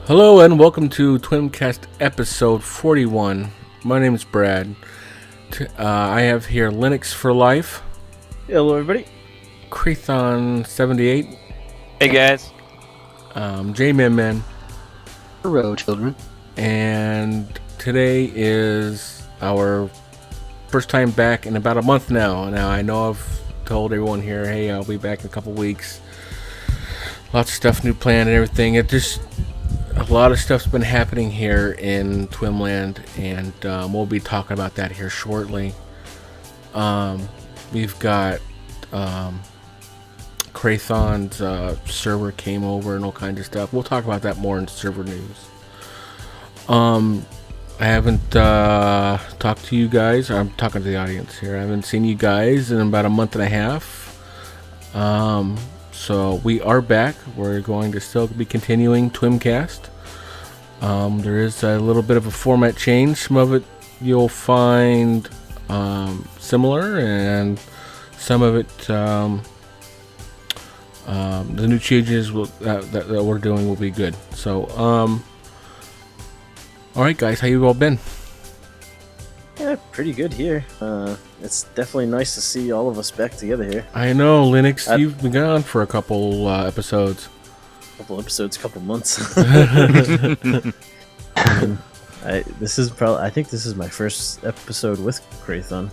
Hello and welcome to TWIMCast episode 41. My name is Brad. I have here Linux for Life. Hello, everybody. Creathon78. Hey, guys. JMinMan. Hello, children. And today is our first time back in about a month now. Now, I know I've told everyone here, hey, I'll be back in a couple weeks. Lots of stuff new planned and everything. A lot of stuff's been happening here in TWIMland, and we'll be talking about that here shortly. We've got Creathon's server came over and all kinds of stuff. We'll talk about that more in server news. I haven't talked to you guys. I'm talking to the audience here. I haven't seen you guys in about a month and a half. So we are back. We're going to still be continuing TWIMCast. There is a little bit of a format change. Some of it you'll find similar, and some of it the new changes that we're doing will be good. So, all right, guys, how you all been? Yeah, pretty good here. It's definitely nice to see all of us back together here. I know, Linux, you've been gone for a couple episodes. Couple months. I think this is my first episode with Creathon.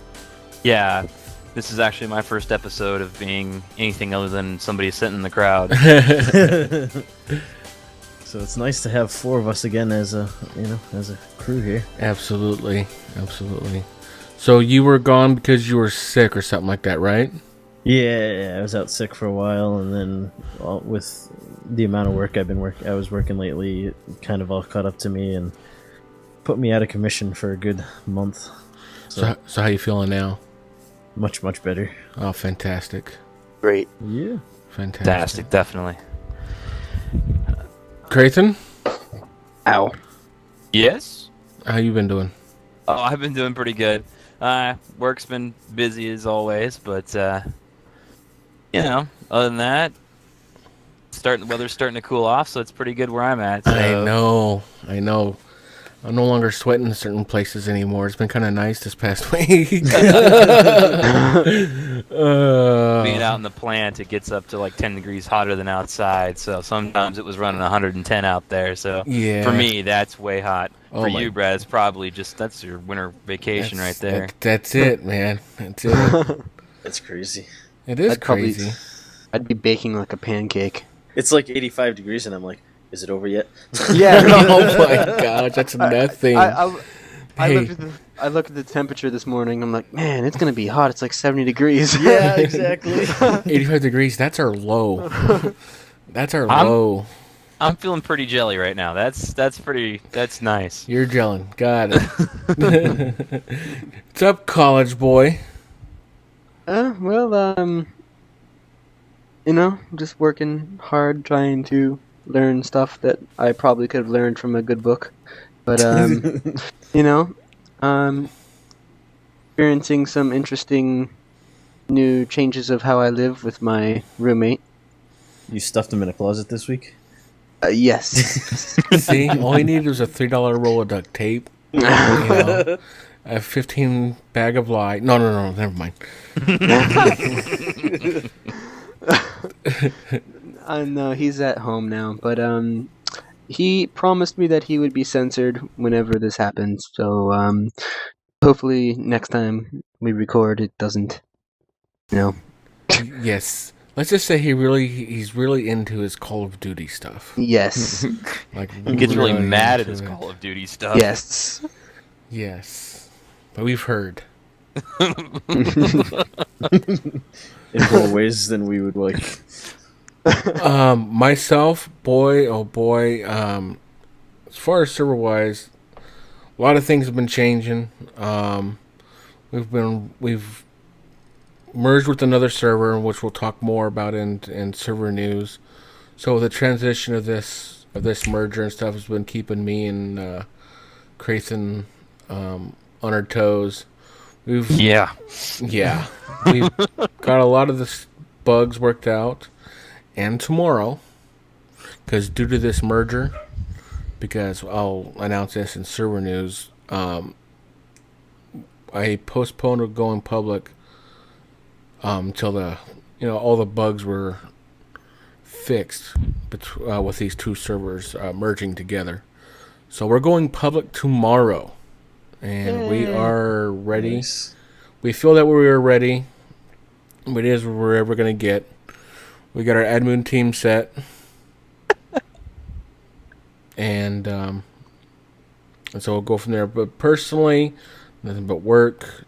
Yeah, this is actually my first episode of being anything other than somebody sitting in the crowd. So it's nice to have four of us again as a crew here. Absolutely. So you were gone because you were sick or something like that, right? Yeah, I was out sick for a while, and then with the amount of work I was working lately, it kind of all caught up to me and put me out of commission for a good month. So how you feeling now? Much better. Oh, fantastic. Great. Yeah. Fantastic, definitely. Creathon? Ow. Yes? How you been doing? Oh, I've been doing pretty good. Work's been busy as always, but other than that, the weather's starting to cool off, so it's pretty good where I'm at. So. I know. I'm no longer sweating in certain places anymore. It's been kind of nice this past week. Being out in the plant, it gets up to like 10 degrees hotter than outside, so sometimes it was running 110 out there. So yeah. For me, that's way hot. Oh, for you, Brad, it's probably that's your winter vacation right there. That's it, man. That's it. That's crazy. It is crazy. I'd be baking like a pancake. It's like 85 degrees, and I'm like, is it over yet? Yeah. Oh my gosh, that's nothing. I looked at the temperature this morning. I'm like, man, it's gonna be hot. It's like 70 degrees. Yeah, exactly. 85 degrees. That's our low. That's our low. I'm feeling pretty jelly right now. That's nice. You're gelling. Got it. What's up, college boy? Just working hard, trying to learn stuff that I probably could have learned from a good book. But, experiencing some interesting new changes of how I live with my roommate. You stuffed him in a closet this week? Yes. See, all he needed was a $3 roll of duct tape, a 15 bag of lye. No, never mind. No, he's at home now, but he promised me that he would be censored whenever this happens. So hopefully next time we record, it doesn't. Yes. Let's just say he's really into his Call of Duty stuff. Yes. Like He gets really mad at his Call of Duty stuff. Yes. But we've heard. In more ways than we would like. Myself, boy, as far as server wise, a lot of things have been changing. We've merged with another server, which we'll talk more about in server news. So the transition of this merger and stuff has been keeping me and Creathon on our toes. We've got a lot of the bugs worked out, and tomorrow, because due to this merger, because I'll announce this in server news. I postponed going public until all the bugs were fixed with these two servers merging together. So we're going public tomorrow, and we are ready. Nice. We feel that we are ready. It is where we're ever going to get. We got our admin team set. And so we'll go from there. But personally, nothing but work,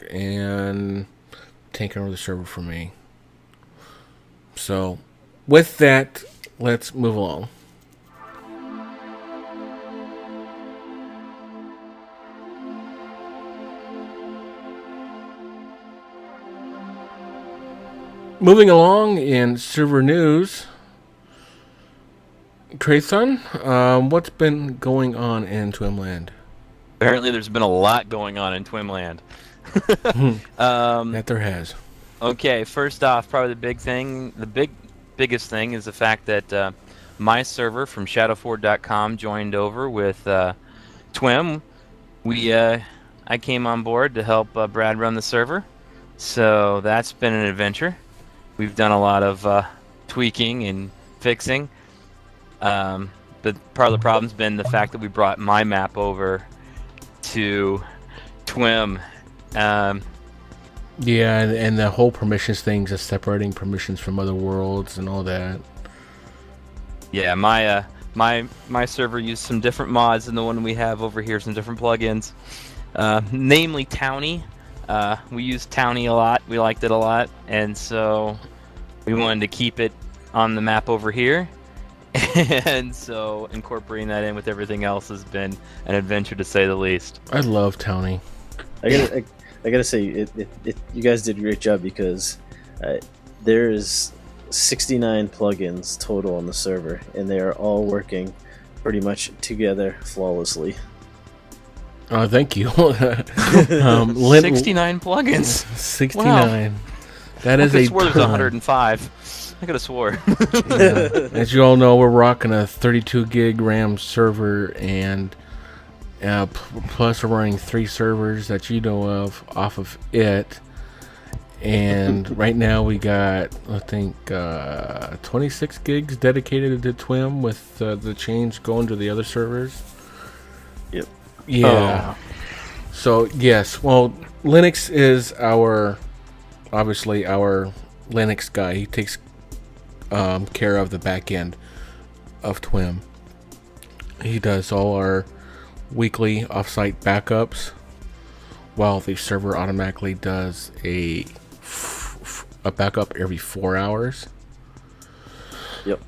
and taking over the server for me. So, with that, let's move along. Moving along in server news, Traython, what's been going on in TWIMland? Apparently, there's been a lot going on in TWIMland. That there has. Okay, first off, probably the biggest thing is the fact that my server from Shadowford.com joined over with TWIM. I came on board to help Brad run the server, so that's been an adventure. We've done a lot of tweaking and fixing. But part of the problem's been the fact that we brought my map over to TWIM. Yeah, and the whole permissions things of separating permissions from other worlds and all that. Yeah, my server used some different mods than the one we have over here, some different plugins. Namely Towny. We used Towny a lot. We liked it a lot, and so we wanted to keep it on the map over here. And so incorporating that in with everything else has been an adventure, to say the least. I love Towny. I gotta say, you guys did a great job, because there is 69 plugins total on the server, and they are all working pretty much together flawlessly. Thank you. 69 plugins. 69. Wow. That is I a swore there's ton. 105. I could have swore. Yeah. As you all know, we're rocking a 32 gig RAM server, and plus we're running 3 servers that you know of off of it. And right now we got, I think, 26 gigs dedicated to TWIM, with the change going to the other servers. Yep. Yeah. So yes, well, Linux is obviously our Linux guy. He takes care of the back end of TWIM. He does all our weekly offsite backups, while the server automatically does a backup every 4 hours. Yep.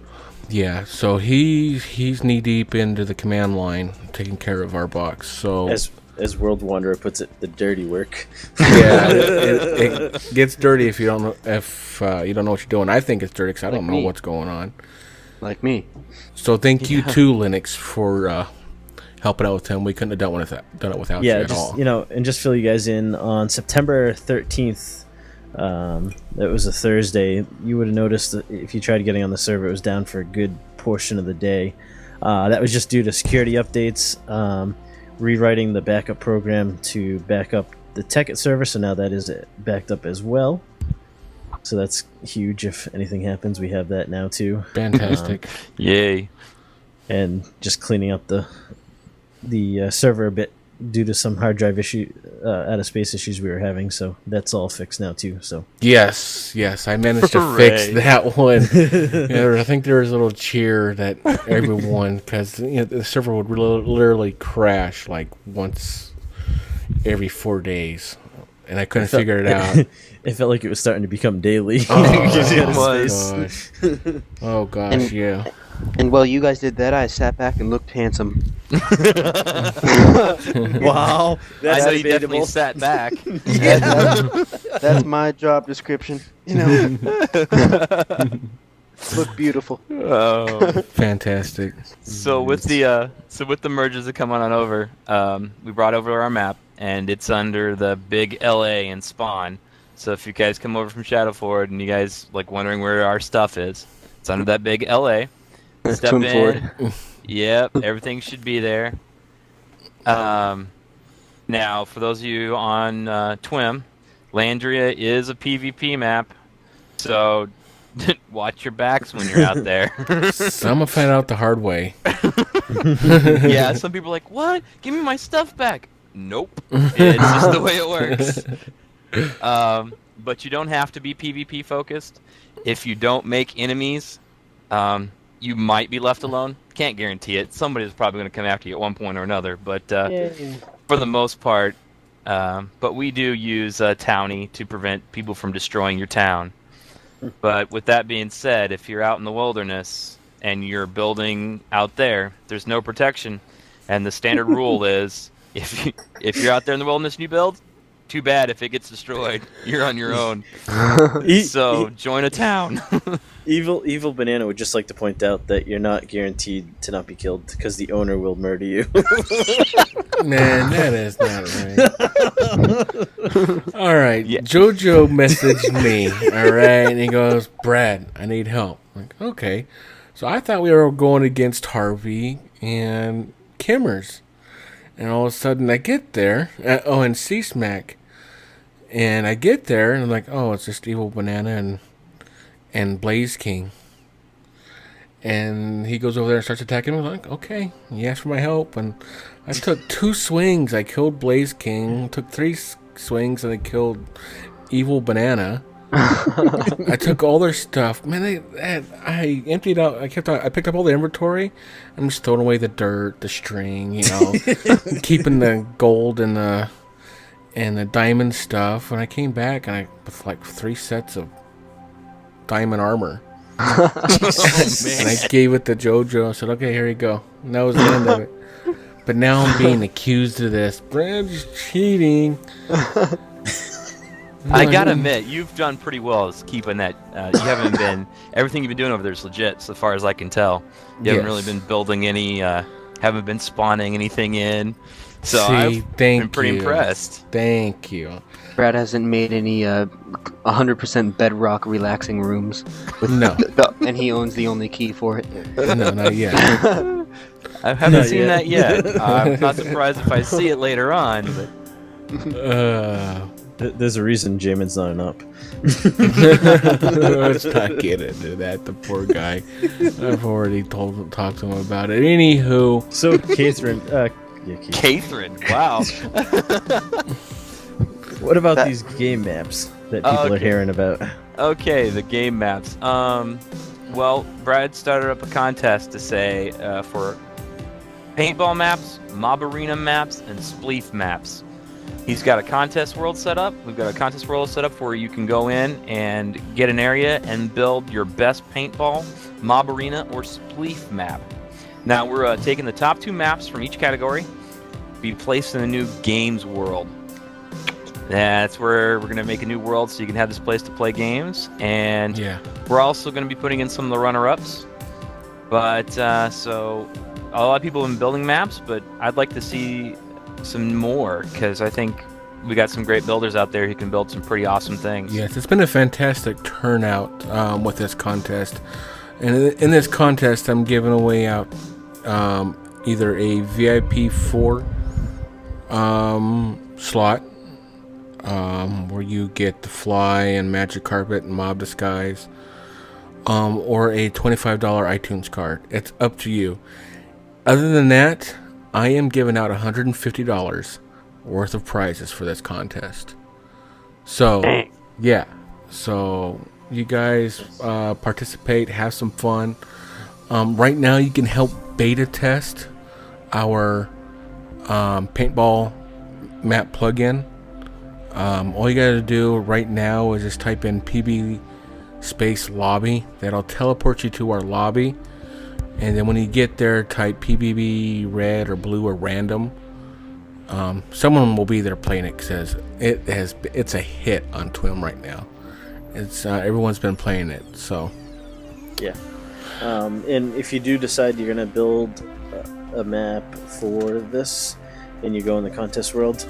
Yeah, so he's knee deep into the command line, taking care of our box. So as World Wanderer puts it, the dirty work. yeah, it gets dirty if you don't know you don't know what you're doing. I think it's dirty because I don't know what's going on. Like me. So thank you to Linux for helping out with him. We couldn't have done it without you at all. And just fill you guys in, on September 13th. That was a Thursday. You would have noticed that if you tried getting on the server, it was down for a good portion of the day. That was just due to security updates, rewriting the backup program to back up the Tekkit server, so now that is backed up as well. So that's huge. If anything happens, we have that now too. Fantastic. Yay. And just cleaning up the server a bit due to some hard drive out of space issues we were having, so that's all fixed now too. So yes, I managed to fix that one. I think there was a little cheer that everyone, because the server would literally crash like once every 4 days, and I couldn't figure it out. It felt like it was starting to become daily. Oh gosh, yeah. And while you guys did that, I sat back and looked handsome. Wow, I know you definitely sat back. That's my job description. Look beautiful. Oh, Fantastic. So with the mergers that come on over, we brought over our map, and it's under the big LA and Spawn. So if you guys come over from Shadowford and you guys like wondering where our stuff is, it's under that big LA. Step Twim in. Ford. Yep, everything should be there. Now, for those of you on TWIM, Laandria is a PvP map, so watch your backs when you're out there. So I'm gonna find out the hard way. Yeah, some people are like, "What? Give me my stuff back." Nope, it's just the way it works. But you don't have to be PvP focused. If you don't make enemies, you might be left alone. Can't guarantee it. Somebody's probably going to come after you at one point or another. But for the most part, but we do use towny to prevent people from destroying your town. But with that being said, if you're out in the wilderness and you're building out there, there's no protection, and the standard rule is if you're out there in the wilderness and you build, too bad if it gets destroyed. You're on your own. So join a town. Evil Banana would just like to point out that you're not guaranteed to not be killed because the owner will murder you. Man, that is not right. All right, yeah. Jojo messaged me, all right, and he goes, "Brad, I need help." I'm like, okay. So I thought we were going against Harvey and Kimmers. And all of a sudden I get there, and C-Smack. And I get there, and I'm like, oh, it's just Evil Banana and Blaze King. And he goes over there and starts attacking me. I'm like, okay, he asked for my help. And I took 2 swings. I killed Blaze King. Took 3 swings, and I killed Evil Banana. I took all their stuff. Man, I emptied out. I picked up all the inventory. I'm just throwing away the dirt, the string, keeping the gold and the diamond stuff. When I came back, and with like 3 sets of diamond armor. And I gave it to Jojo. I said, "Okay, here you go." And that was the end of it. But now I'm being accused of this. Brad's cheating. I gotta admit, you've done pretty well as keeping that. You haven't been everything you've been doing over there is legit, so far as I can tell. You haven't really been building any, haven't been spawning anything in. So I've been pretty impressed. Thank you. Brad hasn't made any 100% bedrock relaxing rooms. No. And he owns the only key for it. No, not yet. I haven't seen that yet. I'm not surprised if I see it later on. But... There's a reason JMin's not an up. Let's not get into that. The poor guy. I've already talked to him about it. Anywho. So, Catherine. Catherine, wow. What about these game maps that people are hearing about? Okay, the game maps. Well, Brad started up a contest to say for paintball maps, mobarena maps, and spleef maps. He's got a contest world set up. We've got a contest world set up where you can go in and get an area and build your best paintball, mobarena, or spleef map. Now, we're taking the top 2 maps from each category, be placed in the new games world. That's where we're going to make a new world so you can have this place to play games. And we're also going to be putting in some of the runner-ups. But, so, a lot of people have been building maps, but I'd like to see some more, because I think we got some great builders out there who can build some pretty awesome things. Yes, it's been a fantastic turnout with this contest. And in this contest, I'm giving away out either a VIP 4 slot, where you get the fly and magic carpet and mob disguise, or a $25 iTunes card. It's up to you. Other than that, I am giving out $150 worth of prizes for this contest. So, yeah. So, you guys participate, have some fun. Right now, you can help beta test our paintball map plugin. All you gotta do right now is just type in PB space lobby. That'll teleport you to our lobby. And then when you get there, type PBB red or blue or random. Someone will be there playing it, because it's a hit on TWIM right now. It's everyone's been playing it, so yeah. And if you do decide you're gonna build a map for this, and you go in the contest world,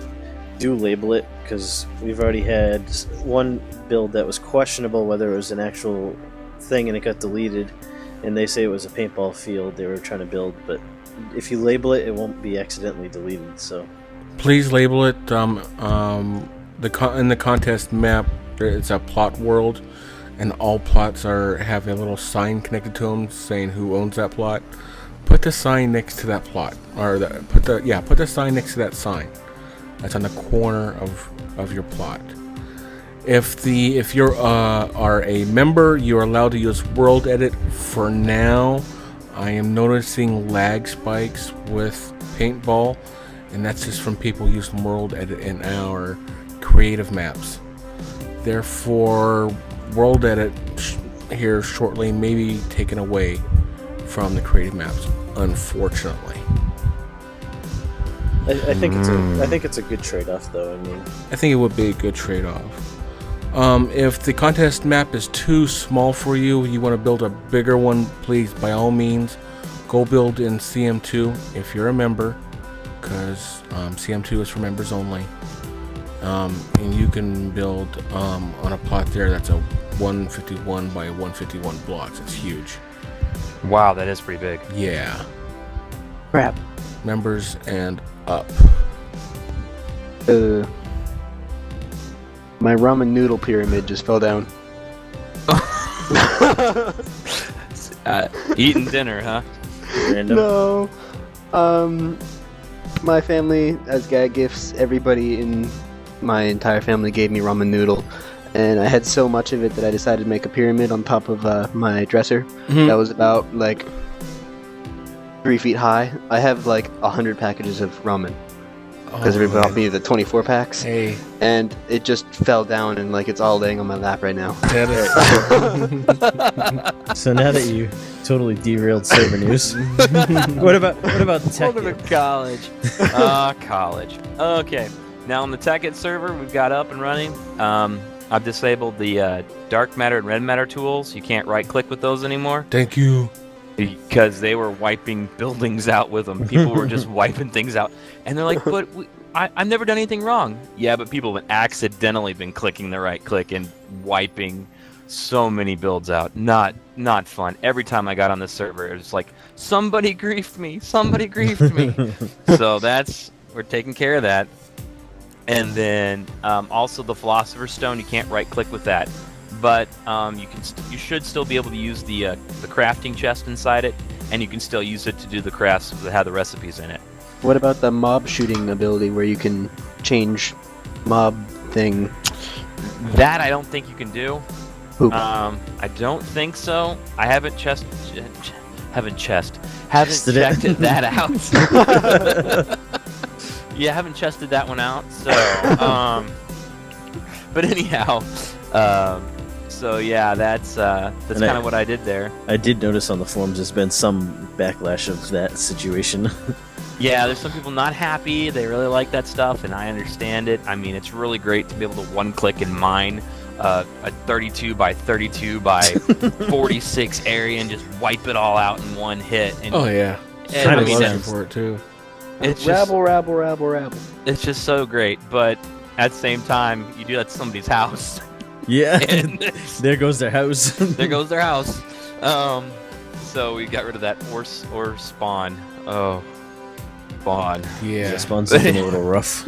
do label it, because we've already had one build that was questionable whether it was an actual thing and it got deleted. and they say it was a paintball field they were trying to build, but if you label it, it won't be accidentally deleted. So Please label it. In the contest map, it's a plot world, and all plots have a little sign connected to them saying who owns that plot. Put the sign next to that plot, or put the sign next to that sign. That's on the corner of your plot. If you are a member, you are allowed to use World Edit for now. I am noticing lag spikes with paintball, and that's just from people using World Edit in our creative maps. Therefore, World Edit here shortly may be taken away from the creative maps, unfortunately. I think it's a good trade-off, though. I mean, I think it would be a good trade-off. If the contest map is too small for you, you want to build a bigger one, please, by all means, go build in CM2 if you're a member, because CM2 is for members only. And you can build on a plot there that's a 151 by 151 blocks. It's huge. Wow, that is pretty big. Yeah. Crap. Members and up. My ramen noodle pyramid just fell down. Eating dinner, huh? random. No. My family, as gag gifts, everybody in my entire family gave me ramen noodle, and I had so much of it that I decided to make a pyramid on top of my dresser. That was about 3 feet high. I have 100 packages of ramen because everybody bought me the 24 packs. Hey. And it just fell down, and it's all laying on my lap right now. So now that you totally derailed server news, what about Welcome to Tekkit? college. College. Okay. Now on the Tekkit server, we've got up and running. I've disabled the dark matter and red matter tools. You can't right-click with those anymore Thank you. because they were wiping buildings out with them. People were just wiping things out, and they're like, "But I've never done anything wrong." Yeah, but people have accidentally been clicking the right-click and wiping so many builds out. Not fun. Every time I got on the server, it was like, "Somebody griefed me. Somebody griefed me." So we're taking care of that. And then also the philosopher stone, you can't right click with that, but you should still be able to use the crafting chest inside it, and you can still use it to do the crafts that have the recipes in it. What about the mob shooting ability where you can change mob thing? That I don't think you can do. Poop. I don't think so. I haven't checked that out. Yeah, I haven't chested that one out. So, but anyhow, so yeah, that's kind of what I did there. I did notice on the forums there's been some backlash of that situation. Yeah, there's some people not happy. They really like that stuff, and I understand it. I mean, it's really great to be able to one-click and mine a 32 by 32 by 46 area and just wipe it all out in one hit. And, Oh yeah. and, I mean, Looking for it too. it's just, rabble. it's just so great. But at the same time, you do that to somebody's house. Yeah, And there goes their house. there goes their house. So we got rid of that or spawn. Oh, spawn. Yeah. Yeah, spawn's looking a little rough.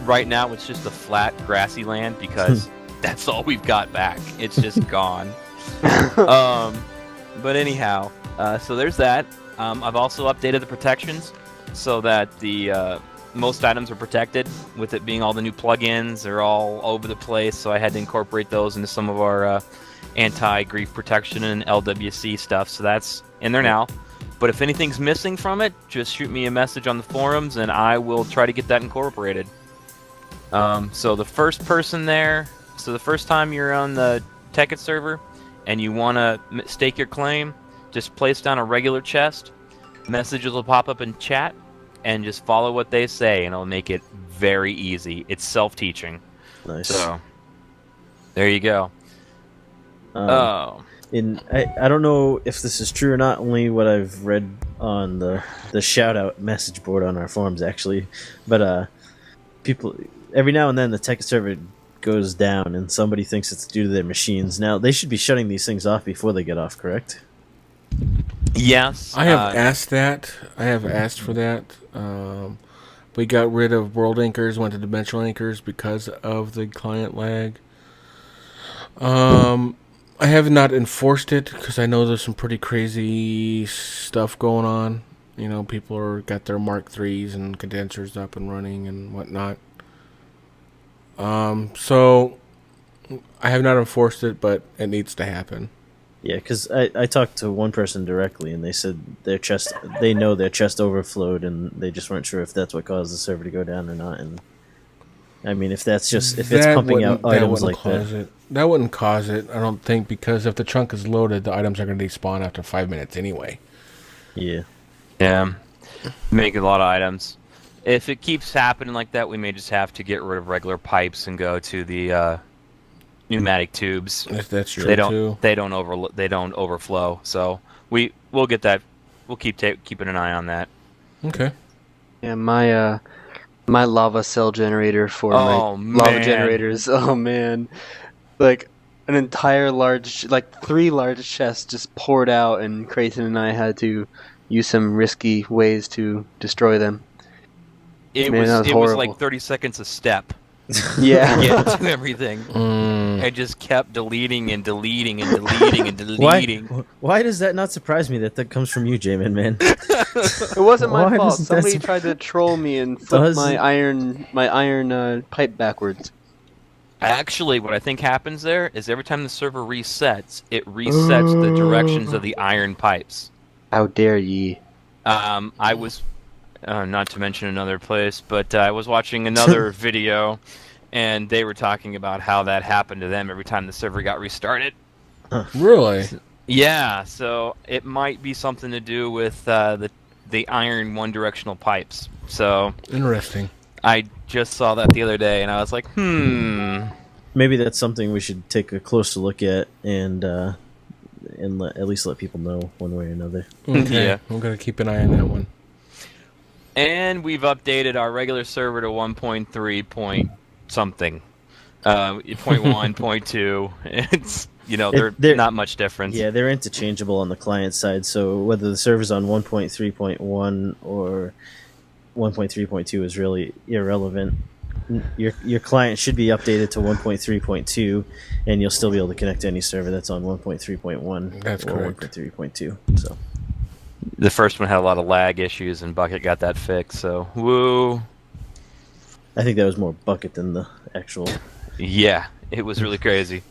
Right now it's just a flat grassy land because that's all we've got back. It's just gone. But anyhow, so there's that. I've also updated the protections so that the most items are protected. With it being all the new plugins, they're all over the place, so I had to incorporate those into some of our anti-grief protection and LWC stuff, so that's in there now. But if anything's missing from it, just shoot me a message on the forums and I will try to get that incorporated. So the first person there, so the first time you're on the Tekkit server and you want to stake your claim, just place down a regular chest, messages will pop up in chat, and just follow what they say, and it'll make it very easy. It's self-teaching. Nice. So, there you go. I don't know if this is true or not, only what I've read on the shout out message board on our forums actually, but people every now and then the Tekkit server goes down and somebody thinks it's due to their machines. Now they should be shutting these things off before they get off, correct? Yes. I have asked that. I have asked for that. We got rid of world anchors, went to dimensional anchors because of the client lag. I have not enforced it because I know there's some pretty crazy stuff going on. You know, people are got their Mark IIIs and condensers up and running and whatnot. So I have not enforced it, but it needs to happen. Yeah, because I talked to one person directly, and they said they know their chest overflowed, and they just weren't sure if that's what caused the server to go down or not. And I mean, if it's pumping out items like that, that wouldn't cause it. I don't think, because if the chunk is loaded, the items are going to despawn after 5 minutes anyway. Yeah. Yeah. Make a lot of items. If it keeps happening like that, we may just have to get rid of regular pipes and go to the pneumatic tubes. That's true too. They don't overflow. So we'll get that. We'll keeping an eye on that. Okay. Yeah, my lava cell generator for lava generators. Oh man, like an entire three large chests just poured out, and Creighton and I had to use some risky ways to destroy them. It was like 30 seconds a step. Yeah. Get to everything. I just kept deleting and deleting and deleting and deleting. Why does that not surprise me that comes from you, JMinMan? It wasn't my fault. Somebody tried to troll me and flip my iron pipe backwards. Actually, what I think happens there is every time the server resets, it resets the directions of the iron pipes. How dare ye? I was, not to mention another place, but I was watching another video, and they were talking about how that happened to them every time the server got restarted. Really? Yeah, so it might be something to do with the iron one-directional pipes. So interesting. I just saw that the other day, and I was like, Maybe that's something we should take a closer look at and at least let people know one way or another. Okay. Yeah. I'm going to keep an eye on that one. And we've updated our regular server to 1.3 point something. 0.1, 0.2. It's, they're not much difference. Yeah, they're interchangeable on the client side, so whether the server's on 1.3.1 or 1.3.2 is really irrelevant. Your client should be updated to 1.3.2, and you'll still be able to connect to any server that's on 1.3.1 That's or correct. 1.3.2. So the first one had a lot of lag issues, and Bucket got that fixed, so woo. I think that was more Bucket than the actual... Yeah, it was really crazy.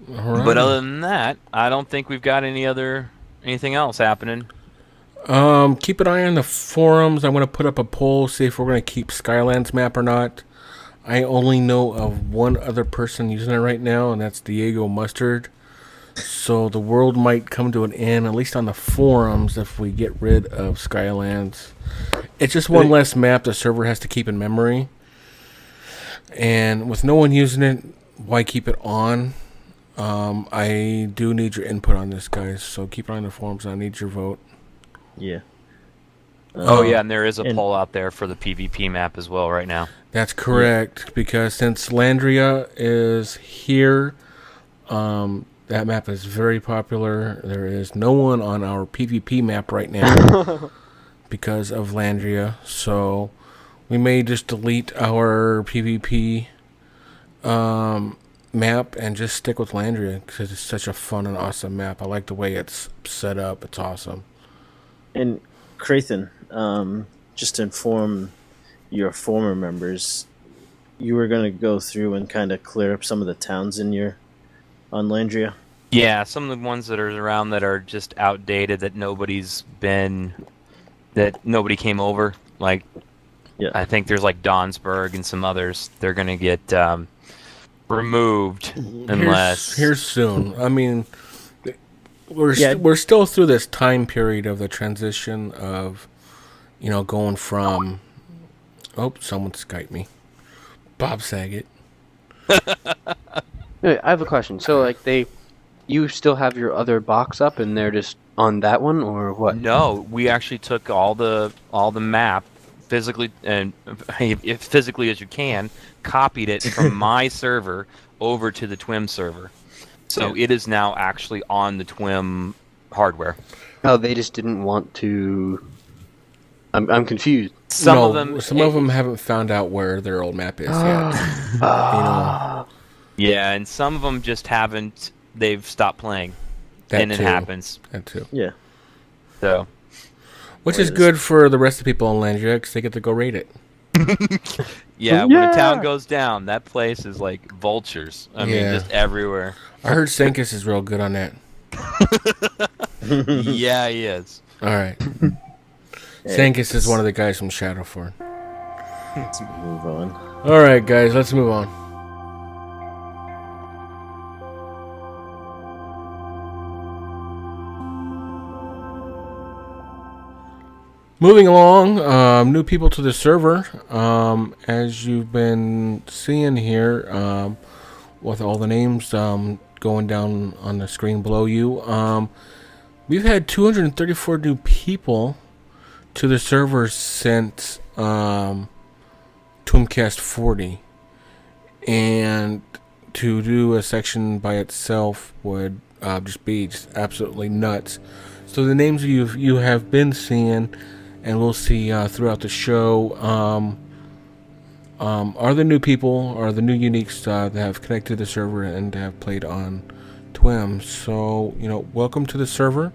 Right. But other than that, I don't think we've got anything else happening. Keep an eye on the forums. I'm going to put up a poll, see if we're going to keep Skylands map or not. I only know of one other person using it right now, and that's Diego Mustard. So the world might come to an end, at least on the forums, if we get rid of Skylands. It's just one less map the server has to keep in memory. And with no one using it, why keep it on? I do need your input on this, guys. So keep an eye on the forums. I need your vote. Yeah. Yeah, and there is a poll out there for the PvP map as well right now. That's correct, because since Laandria is here, that map is very popular. There is no one on our PvP map right now because of Laandria, so we may just delete our PvP map and just stick with Laandria because it's such a fun and awesome map. I like the way it's set up. It's awesome. And Creighton, just to inform your former members, you were going to go through and kind of clear up some of the towns on Laandria? Yeah, some of the ones that are around that are just outdated that nobody came over. Like, yeah. I think there's like Donsburg and some others. They're going to get removed unless... Here's soon. I mean... We're still through this time period of the transition of, going from... Oh, someone Skyped me. Bob Saget. Wait, I have a question. So, you still have your other box up, and they're just on that one, or what? No, we actually took all the map physically, and if physically as you can, copied it from my server over to the TWIM server. So it is now actually on the TWIM hardware. Oh, they just didn't want to. I'm confused. Some no, of them, some of them haven't found out where their old map is yet. You know, yeah, and some of them just haven't. They've stopped playing, that and it too. happens. That too. Yeah. So, Which is good for the rest of the people in Laandria because they get to go raid it. yeah, when a town goes down, that place is like vultures. I mean, just everywhere. I heard Senkus is real good on that. Yeah, he is. All right. Senkus is one of the guys from Shadowford. Let's move on. All right, guys, let's move on. Moving along, new people to the server. As you've been seeing here, with all the names going down on the screen below you, we've had 234 new people to the server since TWIMCast 40, and to do a section by itself would just be absolutely nuts. So the names you have been seeing, and we'll see throughout the show, are the new people, are the new uniques that have connected to the server and have played on TWIM. So, welcome to the server,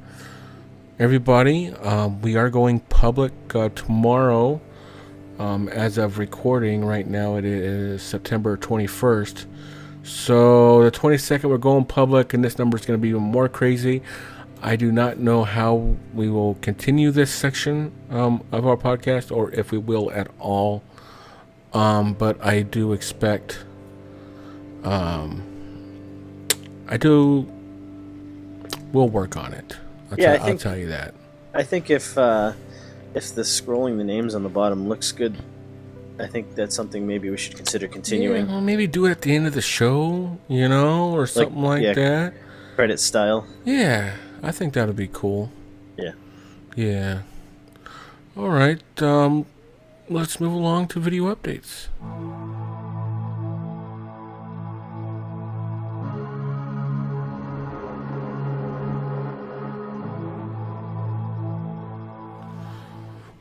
everybody. We are going public tomorrow. As of recording right now, it is September 21st. So the 22nd, we're going public, and this number is going to be even more crazy. I do not know how we will continue this section of our podcast, or if we will at all. But I do expect. We'll work on it. I'll tell you that. I think if the scrolling the names on the bottom looks good, I think that's something maybe we should consider continuing. Yeah, well, maybe do it at the end of the show, or something like that. Credit style. Yeah, I think that would be cool. Yeah. Yeah. All right. Let's move along to video updates.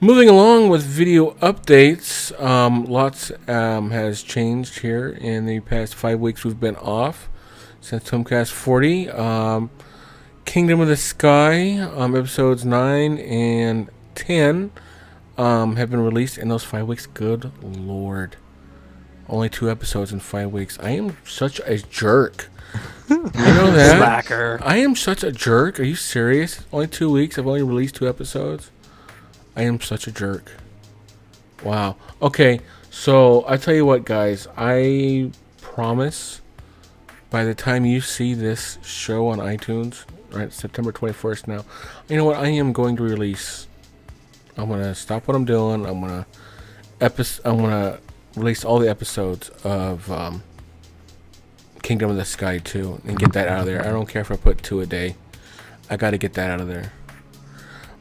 Moving along with video updates, lots has changed here in the past 5 weeks we've been off since TWIMCast 40. Kingdom of the Sky, episodes 9 and 10 have been released in those 5 weeks. Good lord. Only 2 episodes in 5 weeks. I am such a jerk. You know that? Slacker. I am such a jerk. Are you serious? Only 2 weeks. I've only released 2 episodes. I am such a jerk. Wow. Okay, so I tell you what, guys. I promise by the time you see this show on iTunes, right, September 21st now, you know what? I am going to release. I'm going to stop what I'm doing. I'm going to release all the episodes of Kingdom of the Sky 2 and get that out of there. I don't care if I put 2 a day. I got to get that out of there.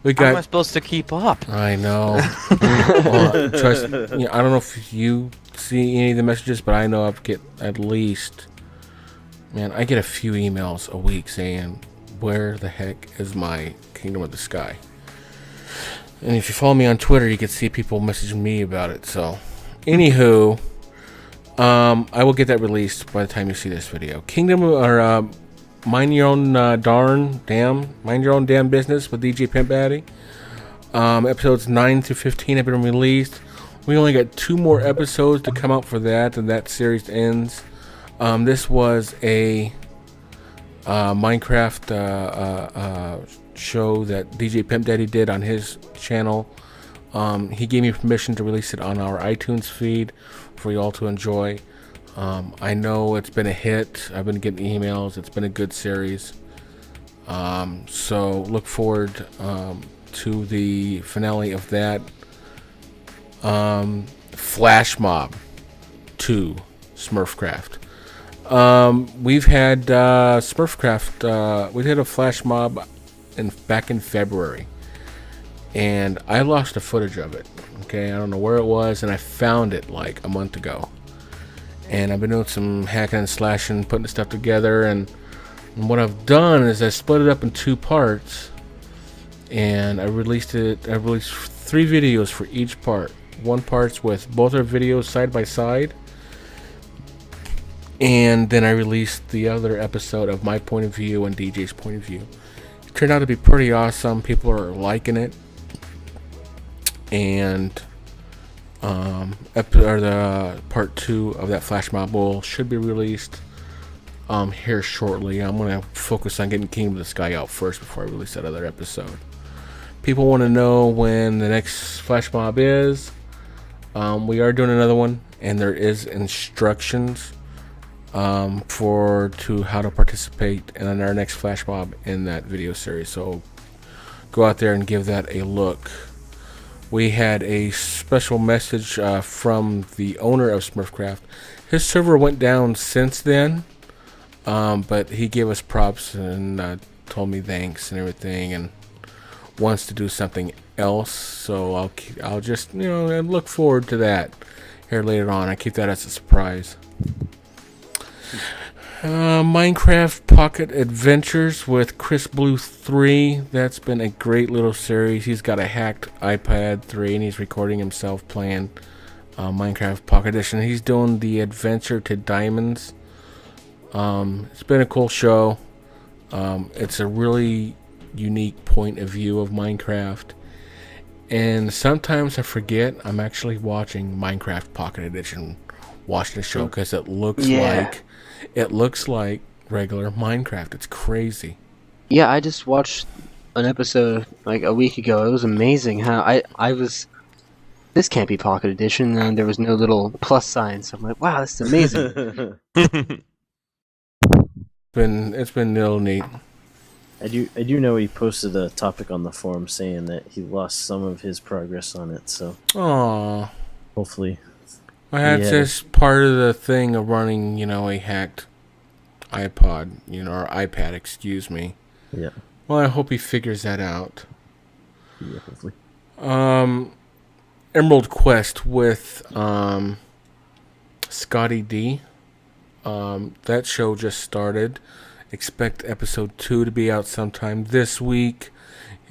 How am I supposed to keep up? I know. Well, trust. I don't know if you see any of the messages, but I know I get at least. Man, I get a few emails a week saying, "Where the heck is my Kingdom of the Sky?" And if you follow me on Twitter, you can see people messaging me about it. So, anywho, I will get that released by the time you see this video. Mind Your Own Mind Your Own Damn Business with DJ Pimp Addy. Episodes 9 through 15 have been released. We only got 2 more episodes to come out for that, and that series ends. This was a Minecraft show that DJ Pimp Daddy did on his channel. He gave me permission to release it on our iTunes feed for you all to enjoy. I know it's been a hit. I've been getting emails. It's been a good series. So look forward to the finale of that. Flash Mob 2 Smurfcraft. We've had Smurfcraft. We did a Flash Mob back in February, and I lost the footage of it. Okay, I don't know where it was, and I found it like a month ago. And I've been doing some hacking and slashing, putting the stuff together, and And what I've done is I split it up in 2 parts, and I released 3 videos for each part. One part's with both our videos side by side, and then I released the other episode of my point of view and DJ's point of view. It turned out to be pretty awesome. People are liking it. And the part 2 of that flash mob bowl should be released here shortly. I'm going to focus on getting Kingdom of the Sky out first before I release that other episode. People want to know when the next flash mob is. We are doing another one, and there is instructions to how to participate in our next flash mob in that video series. So go out there and give that a look. We had a special message from the owner of Smurfcraft. His server went down since then, but he gave us props and told me thanks and everything, and wants to do something else. So I'll just look forward to that here later on. I keep that as a surprise. Minecraft Pocket Adventures with Chris Blue 3. That's been a great little series. He's got a hacked iPad 3 and he's recording himself playing Minecraft Pocket Edition. He's doing the Adventure to Diamonds. It's been a cool show. It's a really unique point of view of Minecraft. And sometimes I forget I'm actually watching Minecraft Pocket Edition, watching the show, because it looks like regular Minecraft. It's crazy. Yeah, I just watched an episode like a week ago. It was amazing how I was. This can't be Pocket Edition, and there was no little plus sign. So I'm like, wow, this is amazing. It's been real neat. I do know he posted a topic on the forum saying that he lost some of his progress on it. So, aww. Hopefully. That's just part of the thing of running, a hacked iPod, or iPad, excuse me. Yeah. Well, I hope he figures that out. Yeah, hopefully. Emerald Quest with Scotty D. That show just started. Expect episode 2 to be out sometime this week.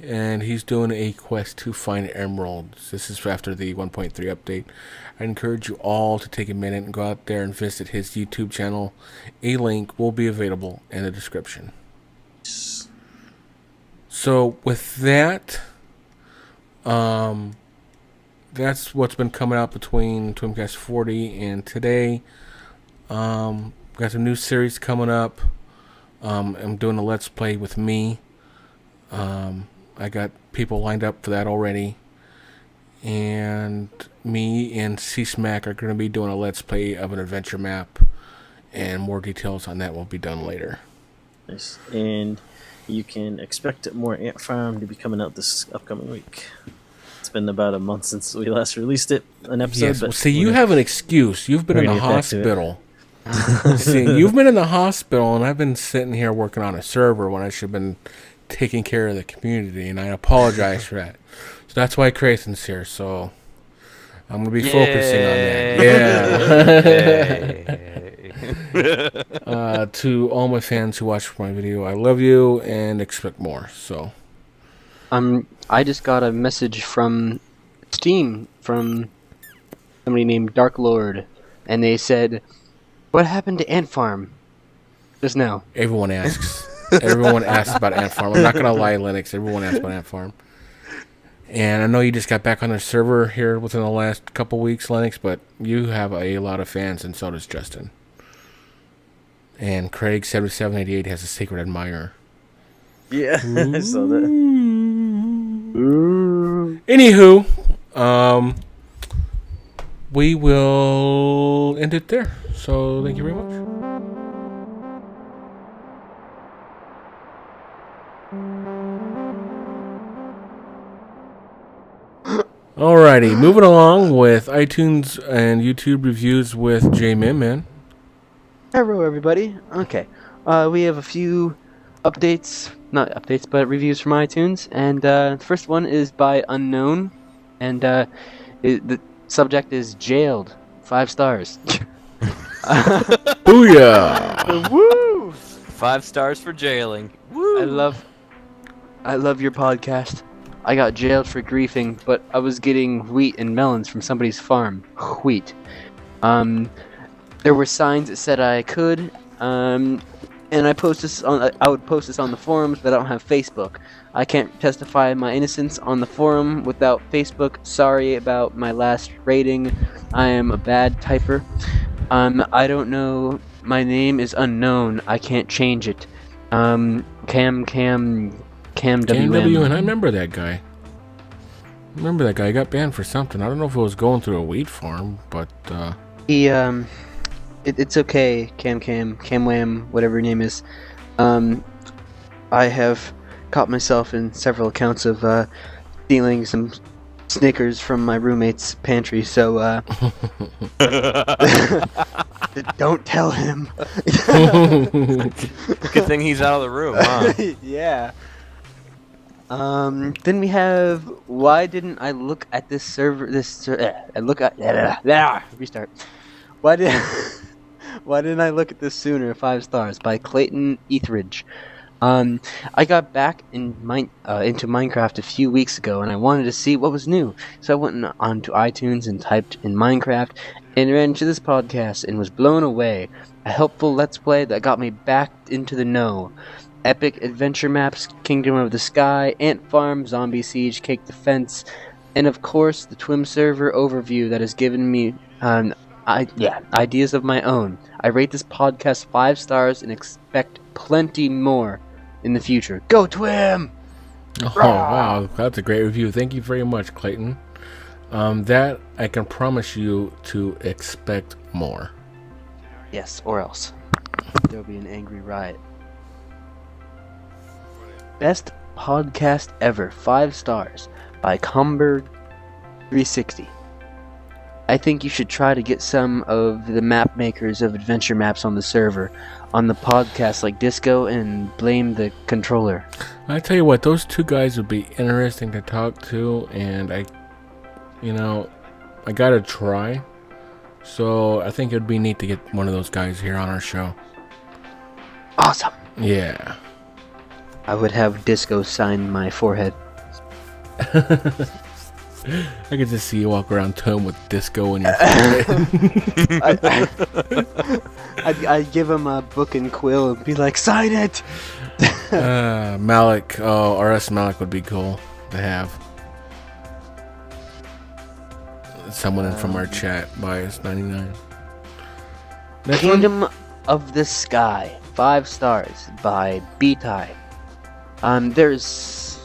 And he's doing a quest to find emeralds. This is after the 1.3 update. I encourage you all to take a minute and go out there and visit his YouTube channel. A link will be available in the description. So with that, that's what's been coming out between TWIMCast 40 and today. Got some new series coming up. I'm doing a Let's Play with me. I got people lined up for that already. And me and C-Smack are going to be doing a Let's Play of an adventure map. And more details on that will be done later. Nice. And you can expect more Ant Farm to be coming out this upcoming week. It's been about a month since we last released an episode. Yes, well, see, you have an excuse. You've been in the hospital. See, you've been in the hospital, and I've been sitting here working on a server when I should have been taking care of the community, and I apologize for that. So that's why Craython's here, so I'm going to be focusing on that. Yeah. To all my fans who watch my video, I love you and expect more. So, I just got a message from Steam from somebody named Dark Lord, and they said, "What happened to Ant Farm just now?" Everyone asks. Everyone asks about Ant Farm. I'm not going to lie, Linux. Everyone asks about Ant Farm. And I know you just got back on their server here within the last couple weeks, Linux, but you have a lot of fans, and so does Justin. And Craig7788 has a secret admirer. Yeah, I saw that. Anywho, we will end it there. So thank you very much. Alrighty, moving along with iTunes and YouTube reviews with JMinMan. Hello, everybody. Okay, we have a few updates, not updates, but reviews from iTunes. And the first one is by Unknown, and the subject is Jailed, 5 stars. Booyah! Woo! 5 stars for jailing. Woo! I love your podcast. I got jailed for griefing, but I was getting wheat and melons from somebody's farm. Wheat. There were signs that said I could. And I would post this on the forums, but I don't have Facebook. I can't testify my innocence on the forum without Facebook. Sorry about my last rating. I am a bad typer. I don't know. My name is unknown. I can't change it. Cam WM. KMWN, I remember that guy. He got banned for something. I don't know if it was going through a wheat farm, but It's okay, Cam Wham, whatever your name is. I have caught myself in several accounts of stealing some Snickers from my roommate's pantry, so don't tell him. Good thing he's out of the room, huh? Yeah. Then we have, why didn't I look at this server? Restart. Why didn't I look at this sooner? 5 stars by Clayton Etheridge. I got back into Minecraft a few weeks ago, and I wanted to see what was new. So I went onto iTunes and typed in Minecraft, and ran into this podcast, and was blown away. A helpful Let's Play that got me back into the know. Epic adventure maps, Kingdom of the Sky, Ant Farm, Zombie Siege, Cake Defense, and of course the TWIM server overview that has given me ideas of my own. I rate this podcast 5 stars and expect plenty more in the future. Go TWIM! oh wow, that's a great review. Thank you very much, Clayton. That I can promise you to expect more. Yes, or else there'll be an angry riot. Best podcast ever, 5 stars by Comber360. I think you should try to get some of the map makers of adventure maps on the server on the podcast, like Disco and Blame the Controller. I tell you what, those two guys would be interesting to talk to, and I gotta try. So I think it'd be neat to get one of those guys here on our show. Awesome. Yeah. I would have Disco sign my forehead. I could just see you walk around town with Disco in your forehead. I'd give him a book and quill and be like, sign it! Malik, RS Malik would be cool to have. Someone from our chat, Bias99. Kingdom of the Sky, 5 stars by B-Type. There's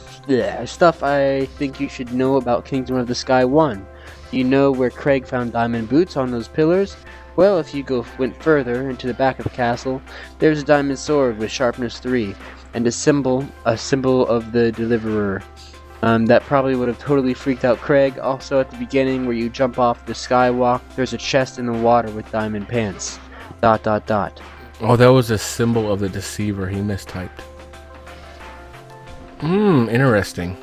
stuff I think you should know about Kingdom of the Sky 1. You know where Craig found diamond boots on those pillars? Well, if you went further into the back of the castle, there's a diamond sword with sharpness 3, and a symbol of the Deliverer. That probably would have totally freaked out Craig. Also, at the beginning, where you jump off the skywalk, there's a chest in the water with diamond pants. ... Oh, that was a symbol of the Deceiver. He mistyped. Interesting.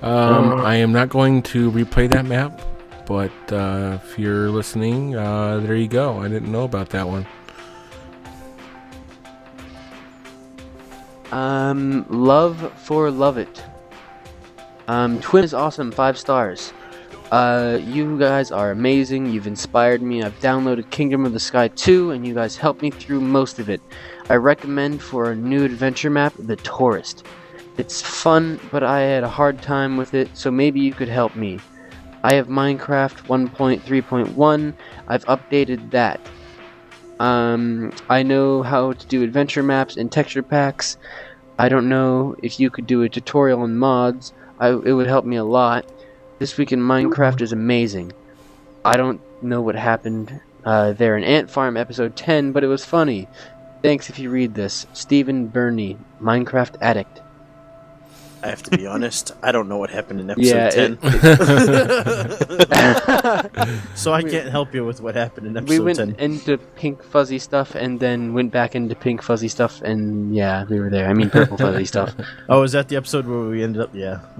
I am not going to replay that map, but if you're listening, there you go. I didn't know about that one. Love for Love It. TWIM is awesome, 5 stars. You guys are amazing. You've inspired me. I've downloaded Kingdom of the Sky 2, and you guys helped me through most of it. I recommend for a new adventure map, The Tourist. It's fun, but I had a hard time with it, so maybe you could help me. I have Minecraft 1.3.1. I've updated that. I know how to do adventure maps and texture packs. I don't know if you could do a tutorial on mods. It would help me a lot. This Week in Minecraft is amazing. I don't know what happened there in Ant Farm episode 10, but it was funny. Thanks if you read this. Stephen Burney, Minecraft Addict. I have to be honest, I don't know what happened in episode 10. So I can't help you with what happened in episode 10. We went into pink fuzzy stuff and then went back into pink fuzzy stuff, and yeah, we were there. I mean purple fuzzy stuff. Oh, is that the episode where we ended up,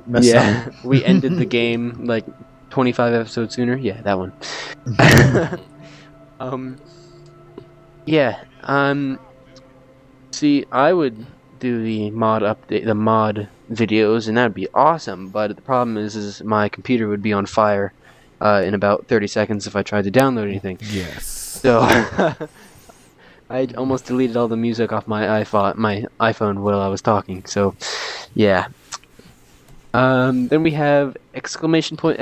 messed up? We ended the game like 25 episodes sooner. Yeah, that one. See, I would do the mod update, the mod videos, and that'd be awesome. But the problem is my computer would be on fire in about 30 seconds if I tried to download anything. Yes. So I almost deleted all the music off my iPhone while I was talking. So, yeah. Then we have exclamation point,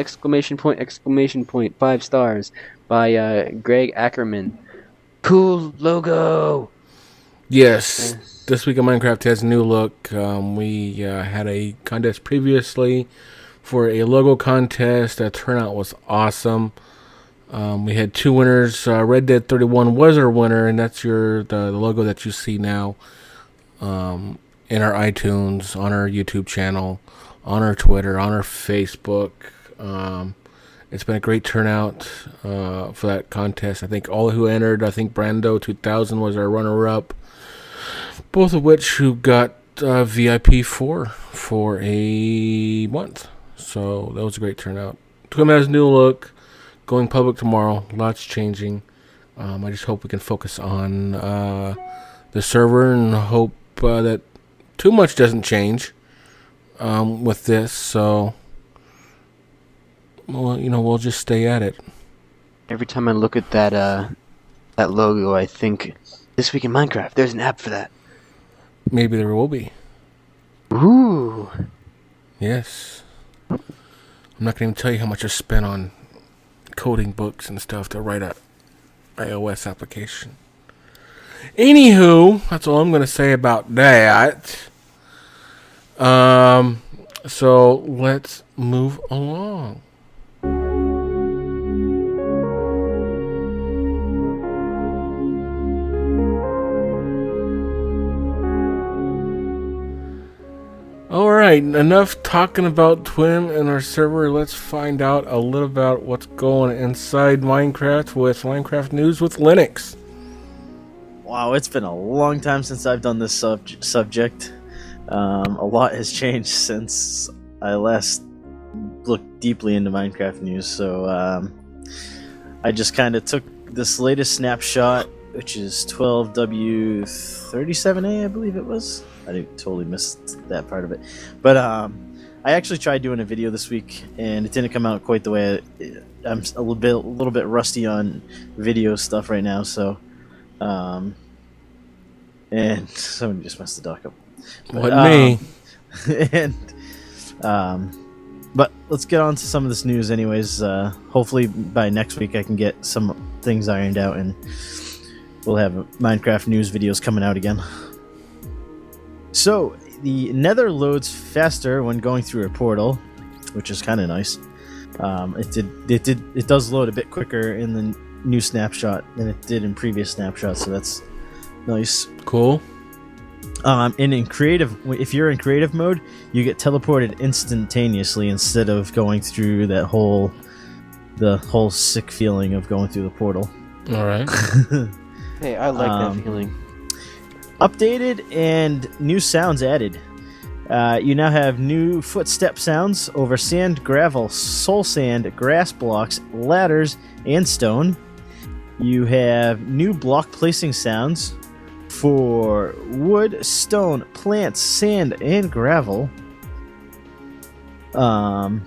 5 stars by Greg Ackerman. Cool logo. Yes. This week of Minecraft has a new look. We had a contest previously for a logo contest. That turnout was awesome. We had 2 winners. Red Dead 31 was our winner, and that's the logo that you see now in our iTunes, on our YouTube channel, on our Twitter, on our Facebook. It's been a great turnout for that contest. I think all who entered, I think Brando 2000 was our runner-up, both of which who got VIP for a month. So that was a great turnout. TWIM has a new look, going public tomorrow. Lots changing. I just hope we can focus on the server and hope that too much doesn't change with this. So, well, we'll just stay at it. Every time I look at that logo, I think, this week in Minecraft, there's an app for that. Maybe there will be. Ooh. Yes. I'm not going to even tell you how much I spent on coding books and stuff to write a iOS application. Anywho, that's all I'm going to say about that. So let's move along. Alright, enough talking about TWIM and our server. Let's find out a little about what's going inside Minecraft with Minecraft News with Linux. Wow, it's been a long time since I've done this subject. A lot has changed since I last looked deeply into Minecraft news, so I just kind of took this latest snapshot, which is 12W37A, I believe it was. I totally missed that part of it. But I actually tried doing a video this week, and it didn't come out quite the way I'm a little bit rusty on video stuff right now, so... and somebody just messed the dock up. What, me? But let's get on to some of this news anyways. Hopefully by next week I can get some things ironed out, and we'll have Minecraft news videos coming out again. So, the Nether loads faster when going through a portal, which is kind of nice. It does load a bit quicker in the new snapshot than it did in previous snapshots, so that's nice. Cool. In creative, if you're in creative mode, you get teleported instantaneously instead of going through the whole sick feeling of going through the portal. All right. Hey, I like that feeling. Updated and new sounds added. You now have new footstep sounds over sand, gravel, soul sand, grass blocks, ladders, and stone. You have new block placing sounds for wood, stone, plants, sand, and gravel. And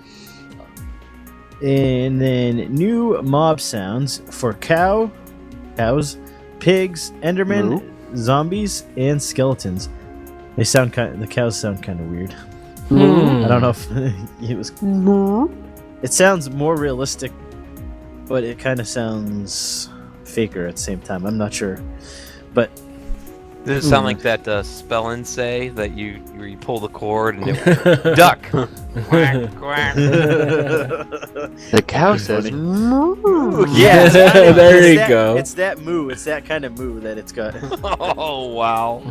then new mob sounds for cows, pigs, endermen, zombies, and skeletons. The cows sound kind of weird. I don't know if it was. It sounds more realistic, but it kind of sounds faker at the same time. I'm not sure, but does it sound like that spell and say that where you pull the cord and it duck? Quack, quack. The cow says moo. Yeah, there you go. It's that moo. It's that kind of moo that it's got. Oh wow!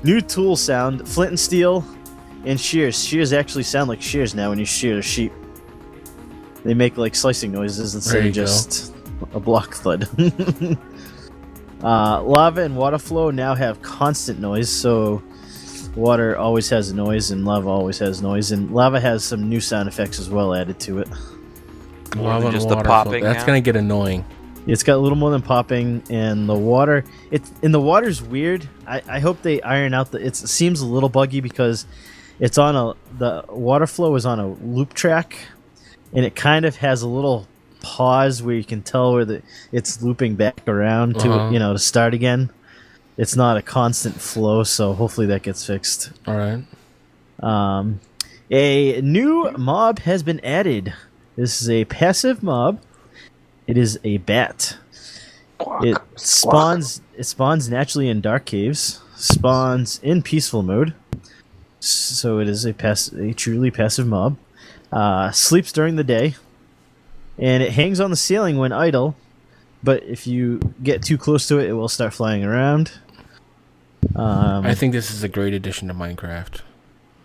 New tool sound: flint and steel, and shears. Shears actually sound like shears now when you shear a sheep. They make like slicing noises instead of just a block thud. Lava and water flow now have constant noise, so water always has a noise and lava always has noise, and lava has some new sound effects as well added to it. Lava and just water the popping. That's gonna get annoying. It's got a little more than popping, and the water's weird. I hope they iron out it seems a little buggy because it's on the water flow is on a loop track, and it kind of has a little pause where you can tell where it's looping back around to to start again. It's not a constant flow, so hopefully that gets fixed. All right. A new mob has been added. This is a passive mob. It is a bat. It spawns naturally in dark caves. Spawns in peaceful mode. So it is a truly passive mob. Sleeps during the day, and it hangs on the ceiling when idle. But if you get too close to it, it will start flying around. I think this is a great addition to Minecraft.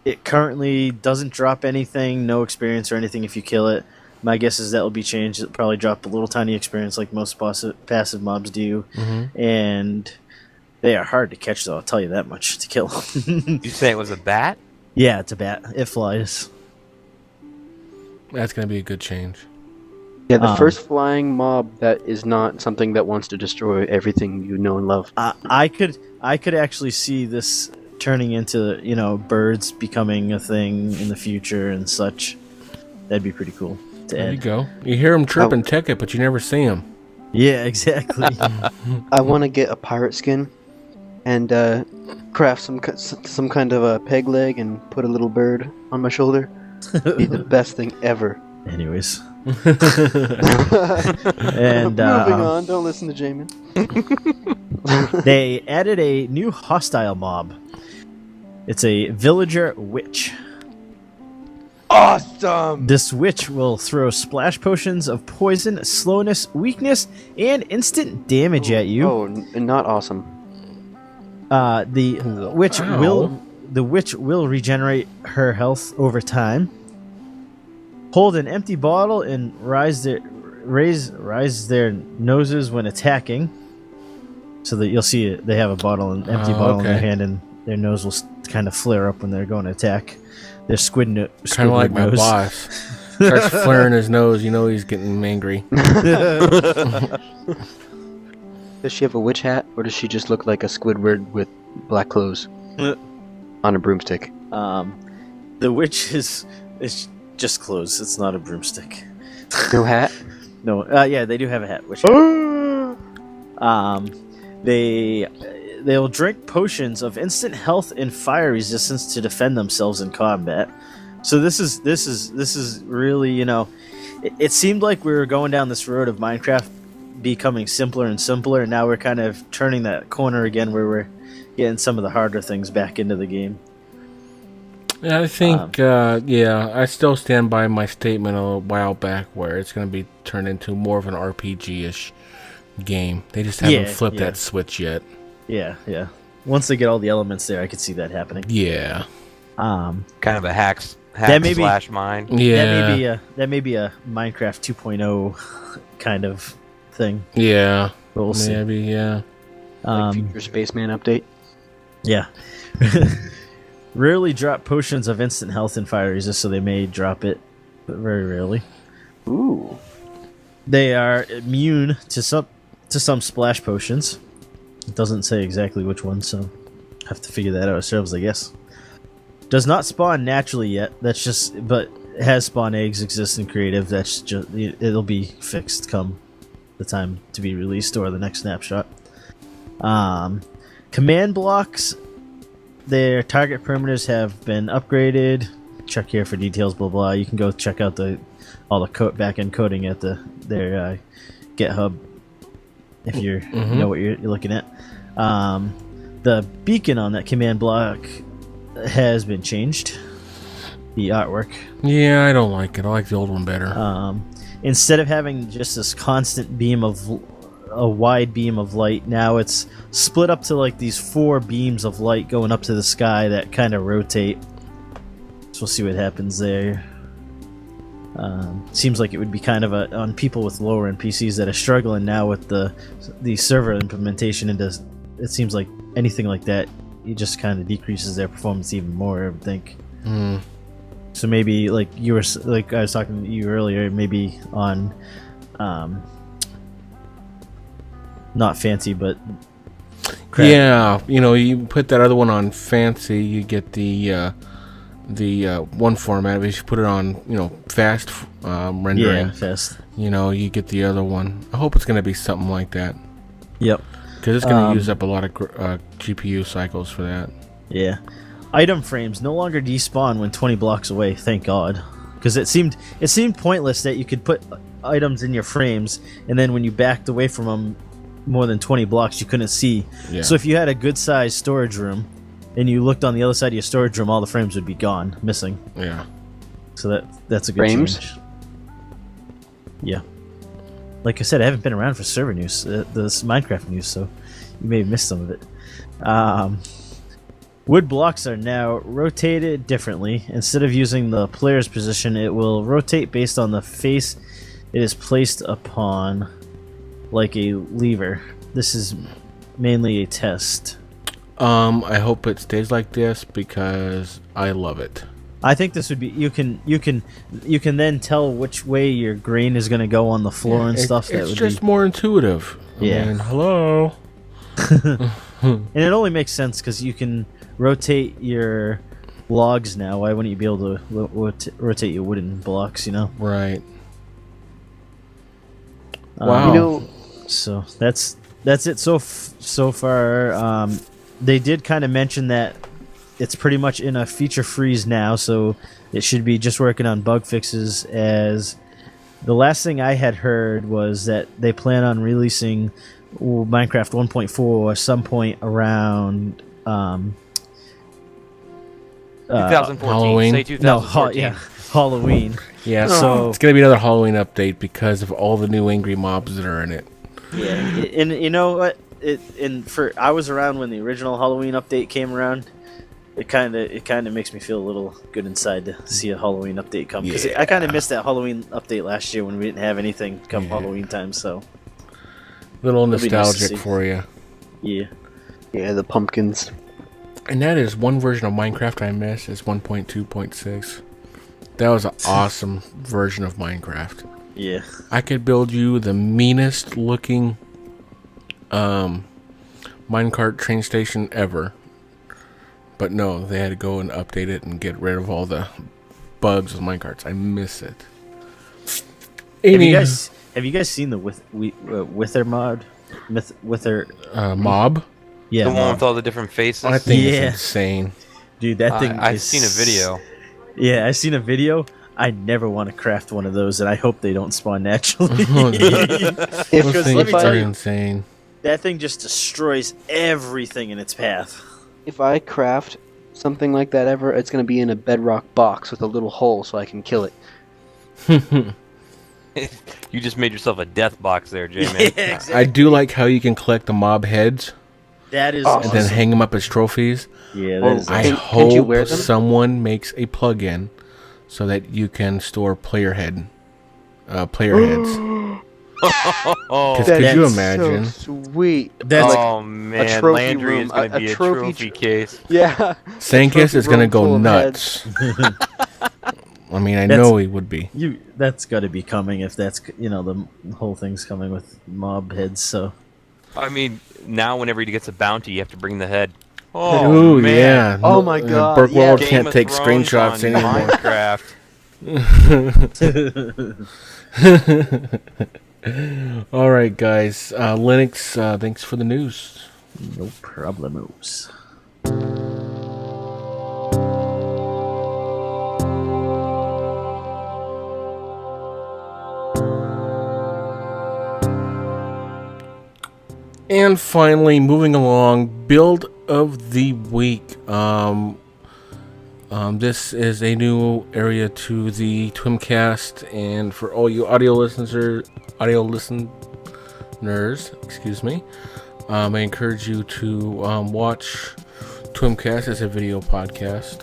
It currently doesn't drop anything, no experience or anything if you kill it. My guess is that will be changed. It'll probably drop a little tiny experience like most passive mobs do. Mm-hmm. And they are hard to catch, though, I'll tell you that much, to kill. You say it was a bat? Yeah, it's a bat. It flies. That's going to be a good change. Yeah, the first flying mob that is not something that wants to destroy everything you know and love. I could actually see this turning into, birds becoming a thing in the future and such. That'd be pretty cool. There you go. You hear them chirping Tekkit, but you never see them. Yeah, exactly. I want to get a pirate skin and craft some kind of a peg leg and put a little bird on my shoulder. It'd be the best thing ever. Anyways. And moving on, don't listen to JMin. They added a new hostile mob. It's a villager witch. Awesome! This witch will throw splash potions of poison, slowness, weakness, and instant damage at you. Oh, not awesome. The witch will regenerate her health over time. Hold an empty bottle and raise their noses when attacking. So that you'll see they have a empty bottle in their hand, and their nose will kind of flare up when they're going to attack. Their kind of like my boss. Starts flaring his nose, you know he's getting angry. Does she have a witch hat, or does she just look like a Squidward with black clothes on a broomstick? The witch is just clothes. It's not a broomstick. No hat? No. Yeah, they do have a hat. Witch hat. They'll drink potions of instant health and fire resistance to defend themselves in combat. So this is really, it seemed like we were going down this road of Minecraft becoming simpler and simpler, and now we're kind of turning that corner again where we're getting some of the harder things back into the game. Yeah, I think, I still stand by my statement a while back where it's going to be turned into more of an RPG-ish game. They just haven't flipped that switch yet. Yeah. Once they get all the elements there, I could see that happening. Yeah. Kind of a hack slash mine. Yeah. That may be a Minecraft 2.0 kind of thing. Yeah. But we'll see. Maybe, yeah. Like Future Spaceman update? Yeah. Rarely drop potions of instant health and fire resist, so they may drop it, but very rarely. Ooh. They are immune to some splash potions. It doesn't say exactly which one, so have to figure that out ourselves, I guess. Does not spawn naturally yet. But has spawn eggs exist in creative. That's just it'll be fixed come the time to be released or the next snapshot. Command blocks. Their target perimeters have been upgraded. Check here for details. Blah blah. You can go check out all the back-end coding at their GitHub. If you know what you're looking at. The beacon on that command block has been changed. The artwork. Yeah, I don't like it. I like the old one better. Instead of having just this constant a wide beam of light, now it's split up to like these 4 beams of light going up to the sky that kind of rotate. So we'll see what happens there. Seems like it would be kind of on people with lower end PCs that are struggling now with the server implementation. It seems like anything like that, it just kind of decreases their performance even more, I would think. So maybe like I was talking to you earlier, maybe on not fancy, but crap. Yeah, you put that other one on fancy, you get the one format. If you put it on, fast rendering, Yeah, fast. You get the other one. I hope it's going to be something like that. Yep. Because it's going to use up a lot of GPU cycles for that. Yeah. Item frames no longer despawn when 20 blocks away, thank God. Because it seemed pointless that you could put items in your frames, and then when you backed away from them more than 20 blocks, you couldn't see. Yeah. So if you had a good-sized storage room, and you looked on the other side of your storage room, all the frames would be gone, missing. Yeah. So that's a good Frames? change. Yeah. Like I said, I haven't been around for server news, this Minecraft news, so you may have missed some of it. Wood blocks are now rotated differently. Instead of using the player's position, it will rotate based on the face it is placed upon, like a lever. This is mainly a test. I hope it stays like this because I love it. I think this would be you can then tell which way your grain is going to go on the floor and stuff. It's just more intuitive. Yeah. I mean, hello. And it only makes sense because you can rotate your logs now. Why wouldn't you be able to rotate your wooden blocks? Right. Wow. So that's it so far. They did kind of mention that it's pretty much in a feature freeze now, so it should be just working on bug fixes. As the last thing I had heard was that they plan on releasing Minecraft 1.4 at some point around 2014. Halloween? Say 2014. Halloween. Yeah, So it's going to be another Halloween update because of all the new angry mobs that are in it. Yeah, and you know what? I was around when the original Halloween update came around. It kind of makes me feel a little good inside to see a Halloween update come, because I kind of missed that Halloween update last year when we didn't have anything come Halloween time. So Little It'll be nice to nostalgic see. for you. Yeah, the pumpkins. And that is one version of Minecraft I miss is 1.2.6. That was an awesome version of Minecraft. Yeah. I could build you the meanest looking minecart train station ever. But no, they had to go and update it and get rid of all the bugs with minecarts. I miss it. Have you guys seen the Wither mod? Wither mob? Yeah, The one mob. with all the different faces. I think Yeah. it's insane. Dude, that thing. I've is- seen a video. Yeah, I've seen a video. I never want to craft one of those, and I hope they don't spawn naturally. Those Because things let me are tell you, insane. that thing just destroys everything in its path. If I craft something like that ever, it's going to be in a bedrock box with a little hole so I can kill it. You just made yourself a death box there, JMan. exactly. I do like how you can collect the mob heads That is Oh, and awesome. then hang them up as trophies. Yeah, Oh, that is I Can- awesome. can't you hope wear them? someone makes a plugin so that you can store player heads. Oh, Could you That's imagine? So sweet. That's oh man, trophy Laandria room, is going to a be a trophy trophy case. Yeah. Sankus trophy is going to room go full of nuts. I mean, I That's- know he would be. that's got to be coming if that's the whole thing's coming with mob heads. So I mean, now whenever he gets a bounty, you have to bring the head. Oh Ooh, man. yeah. Oh my God, Burke yeah. World Game can't of take Thrones screenshots on anymore. Minecraft. All right, guys. Linux, thanks for the news. no problemos. And finally, moving along, build of the week. This is a new area to the TWIMCast, and for all you audio listeners, excuse me, I encourage you to watch TWIMCast as a video podcast.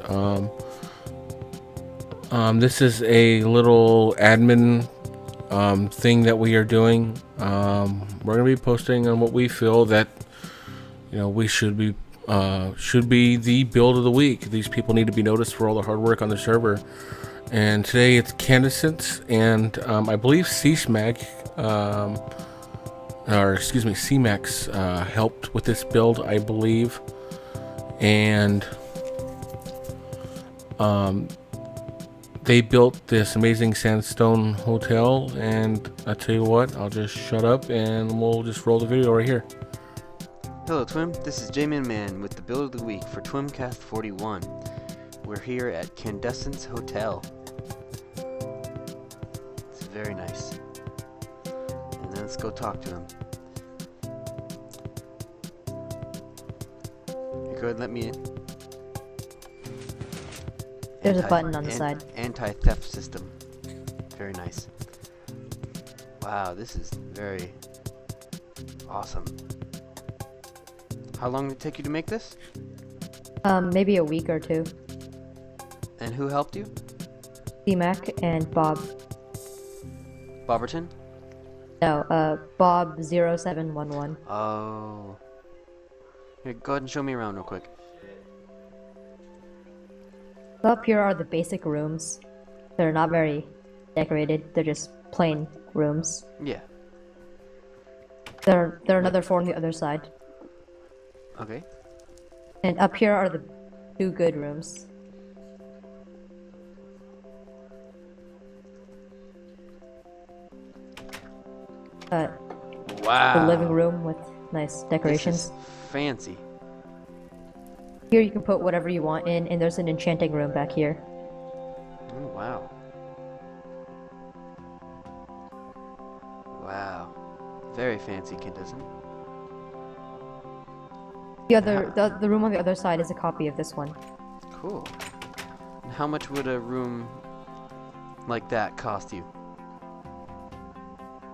This is a little admin thing that we are doing. We're going to be posting on what we feel that we should be the build of the week. These people need to be noticed for all the hard work on the server. And today it's Candace and I believe CSMAG CMAX helped with this build, I believe, and they built this amazing sandstone hotel. And I tell you what, I'll just shut up and we'll just roll the video right here. Hello TWIM, this is JMinMan with the build of the week for TWIMCast 41. We're here at Candescence Hotel. It's very nice. And then let's go talk to him. Go ahead and let me in. There's a button on the side. Anti-theft system. Very nice. Wow, this is very awesome. How long did it take you to make this? Maybe a week or two. And who helped you? C-Mac and Bob. Bobberton? No, Bob0711. Oh. Here, go ahead and show me around real quick. So up here are the basic rooms. They're not very decorated. They're just plain rooms. Yeah. There are another 4 on the other side. Okay. And up here are the 2 good rooms. Wow. The living room with nice decorations. This is fancy. Here you can put whatever you want in, and there's an enchanting room back here. Oh, wow. Wow. Very fancy, Candescent. The room on the other side is a copy of this one. Cool. And how much would a room like that cost you?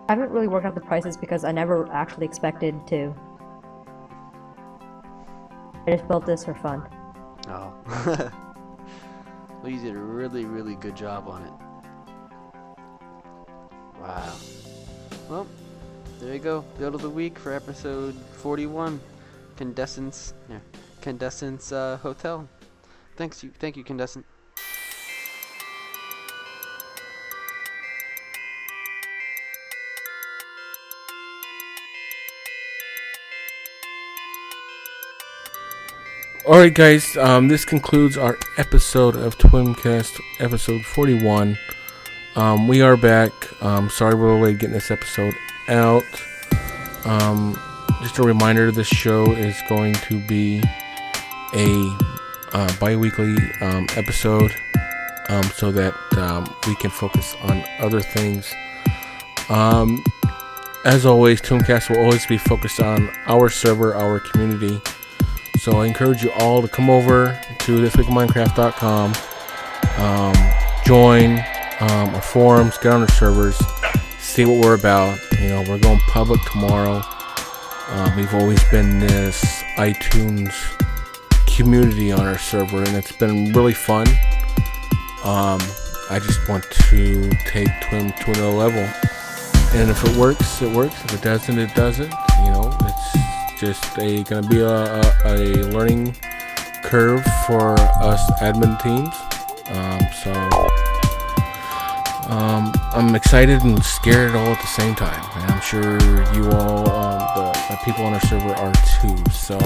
I haven't really worked out the prices because I never actually expected to. I just built this for fun. Oh. Well, you did a really, really good job on it. Wow. Well, there you go. Build of the week for episode 41. Candescence Hotel. Thank you, Candescent. Alright guys, this concludes our episode of TWIMCast, episode 41. We are back. Sorry we're late getting this episode out. Just a reminder, this show is going to be a bi-weekly episode, so that we can focus on other things. As always, TWIMCast will always be focused on our server, our community. So I encourage you all to come over to thisweekofminecraft.com, join our forums, get on our servers, see what we're about. You know, we're going public tomorrow. We've always been this iTunes community on our server, and it's been really fun. I just want to take TWIM to another level, and if it works, it works. If it doesn't, it doesn't. You know, it's just gonna be a learning curve for us admin teams. I'm excited and scared all at the same time, and I'm sure you all, the people on our server, are too. So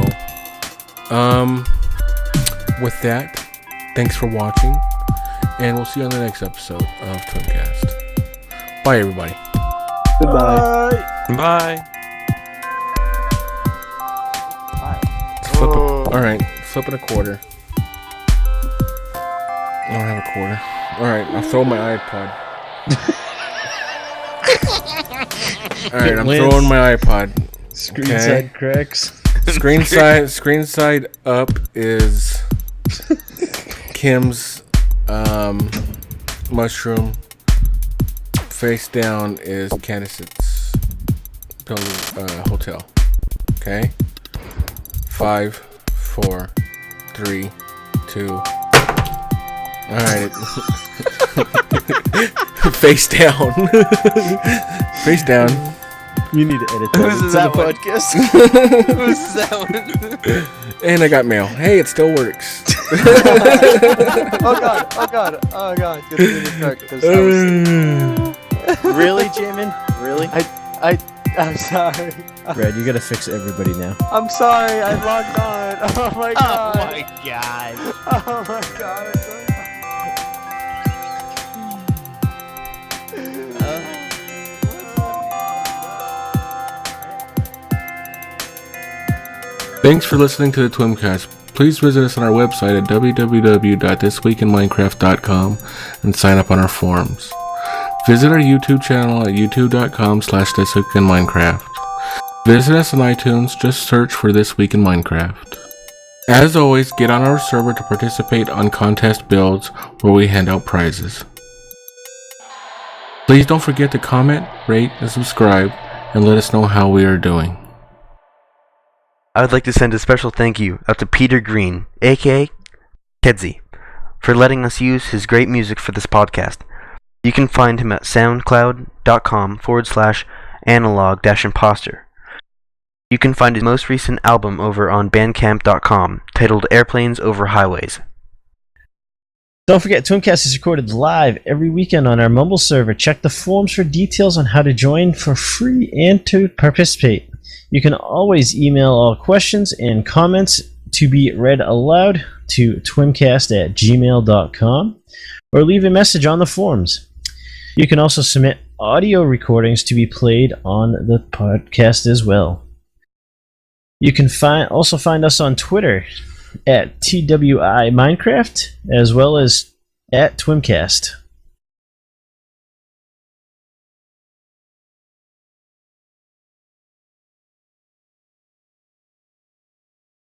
with that, thanks for watching, and we'll see you on the next episode of TWIMCast. Bye everybody. Goodbye. Bye. Alright, flipping a quarter. I don't have a quarter. Alright, I'll throw my iPod. Alright, I'm throwing my iPod. Screen side cracks. Screen side up is Kim's mushroom. Face down is Candace's hotel. Okay? 5, 4, 3, 2. Alright. Face down. Face down. You need to edit that into the podcast. Who's that one? And I got mail. Hey, it still works. Oh god. Good thing you start, 'cause I was... Really, Jamin? Really? I'm sorry. Brad, you gotta fix everybody now. I'm sorry. I logged on. Oh my god. Oh my god. Oh my god. I'm so Thanks for listening to the TWIMCast. Please visit us on our website at www.thisweekinminecraft.com and sign up on our forums. Visit our YouTube channel at youtube.com/thisweekinminecraft. Visit us on iTunes, just search for This Week in Minecraft. As always, get on our server to participate on contest builds where we hand out prizes. Please don't forget to comment, rate, and subscribe, and let us know how we are doing. I would like to send a special thank you out to Peter Green, aka Kedzie, for letting us use his great music for this podcast. You can find him at soundcloud.com/analog-imposter. You can find his most recent album over on bandcamp.com, titled Airplanes Over Highways. Don't forget, TWIMCast is recorded live every weekend on our Mumble server. Check the forums for details on how to join for free and to participate. You can always email all questions and comments to be read aloud to twimcast@gmail.com or leave a message on the forums. You can also submit audio recordings to be played on the podcast as well. You can also find us on Twitter at TWIMinecraft as well as at TWIMCast.